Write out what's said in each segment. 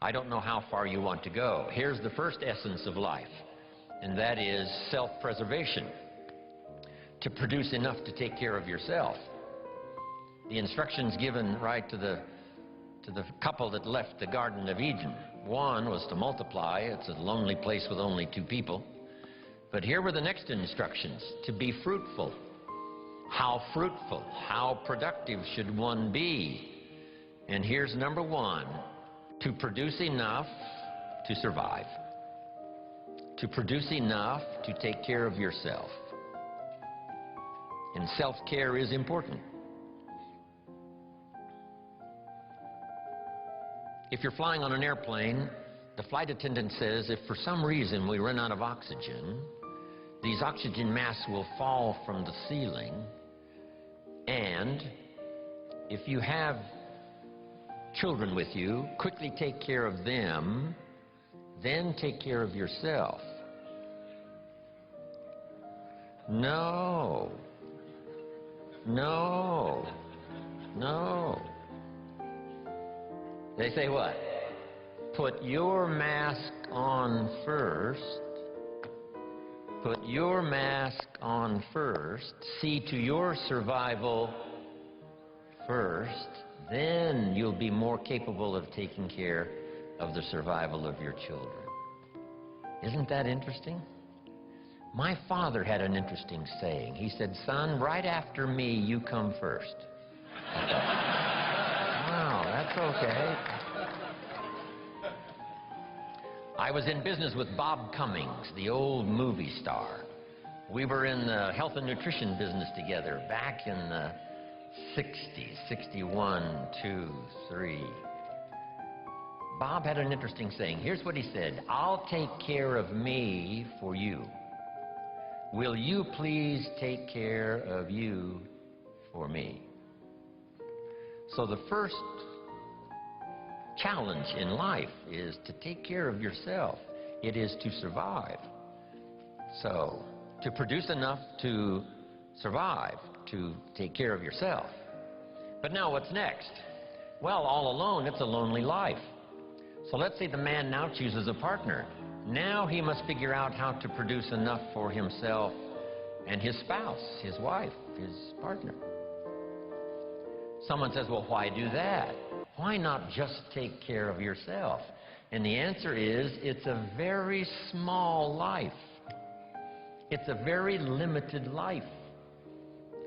I don't know how far you want to go. Here's the first essence of life, and that is self-preservation. To produce enough to take care of yourself. The instructions given right to the couple that left the Garden of Eden. One was to multiply. It's a lonely place with only 2 people. But here were the next instructions: to be fruitful. How fruitful, how productive should one be? And here's number 1: to produce enough to survive. To produce enough to take care of yourself. And self-care is important. If you're flying on an airplane, the flight attendant says if for some reason we run out of oxygen, these oxygen masks will fall from the ceiling, and if you have children with you, quickly take care of them, then take care of yourself. No. No. No. They say what? Put your mask on first. Put your mask on first. See to your survival first. Then you'll be more capable of taking care of the survival of your children. Isn't that interesting? My father had an interesting saying. He said, "Son, right after me, you come first." Wow, that's okay. I was in business with Bob Cummings, the old movie star. We were in the health and nutrition business together back in the 60s, 61, 2, 3. Bob had an interesting saying. Here's what he said: "I'll take care of me for you. Will you please take care of you for me?" So the first challenge in life is to take care of yourself. It is to survive. So, to produce enough to survive, to take care of yourself. But now what's next? Well, all alone, it's a lonely life. So let's say the man now chooses a partner. Now he must figure out how to produce enough for himself and his spouse, his wife, his partner. Someone says, "Well, why do that? Why not just take care of yourself?" And the answer is, it's a very small life. It's a very limited life.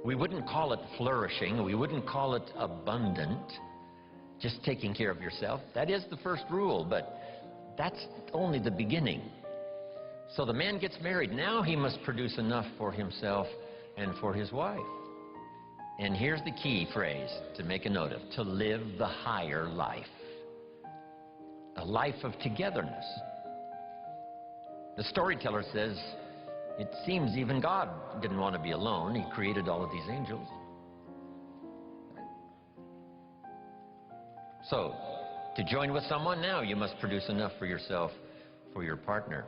We wouldn't call it flourishing. We wouldn't call it abundant. Just taking care of yourself. That is the first rule, but that's only the beginning. So the man gets married. Now he must produce enough for himself and for his wife. And here's the key phrase to make a note of: to live the higher life. A life of togetherness. The storyteller says, it seems even God didn't want to be alone. He created all of these angels. So, to join with someone, now you must produce enough for yourself, for your partner.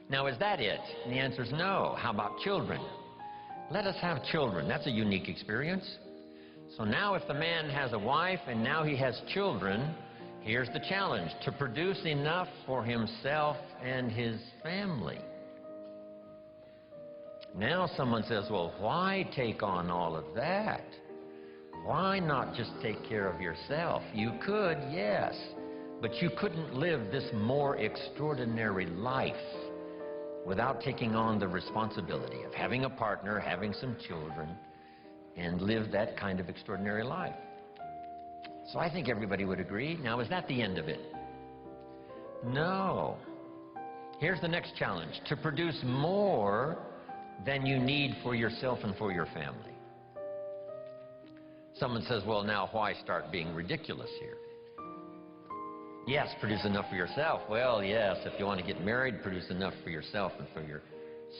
Now, is that it? And the answer is no. How about children? Let us have children. That's a unique experience. So now if the man has a wife and now he has children, here's the challenge: to produce enough for himself and his family. Now someone says, "Well, why take on all of that? Why not just take care of yourself?" You could, yes, but you couldn't live this more extraordinary life without taking on the responsibility of having a partner, having some children, and live that kind of extraordinary life. So I think everybody would agree. Now, is that the end of it? No. Here's the next challenge: to produce more than you need for yourself and for your family. Someone says, "Well, now why start being ridiculous here?" Yes, produce enough for yourself. Well, yes, if you want to get married, produce enough for yourself and for your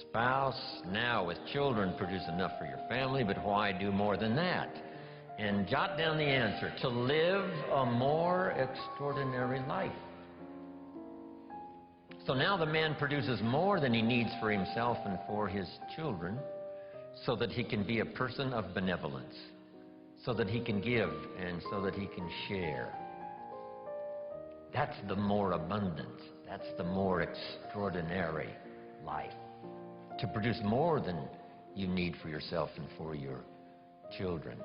spouse. Now, with children, produce enough for your family, but why do more than that? And jot down the answer: to live a more extraordinary life. So now the man produces more than he needs for himself and for his children, so that he can be a person of benevolence, so that he can give and so that he can share. That's the more abundant, that's the more extraordinary life. To produce more than you need for yourself and for your children.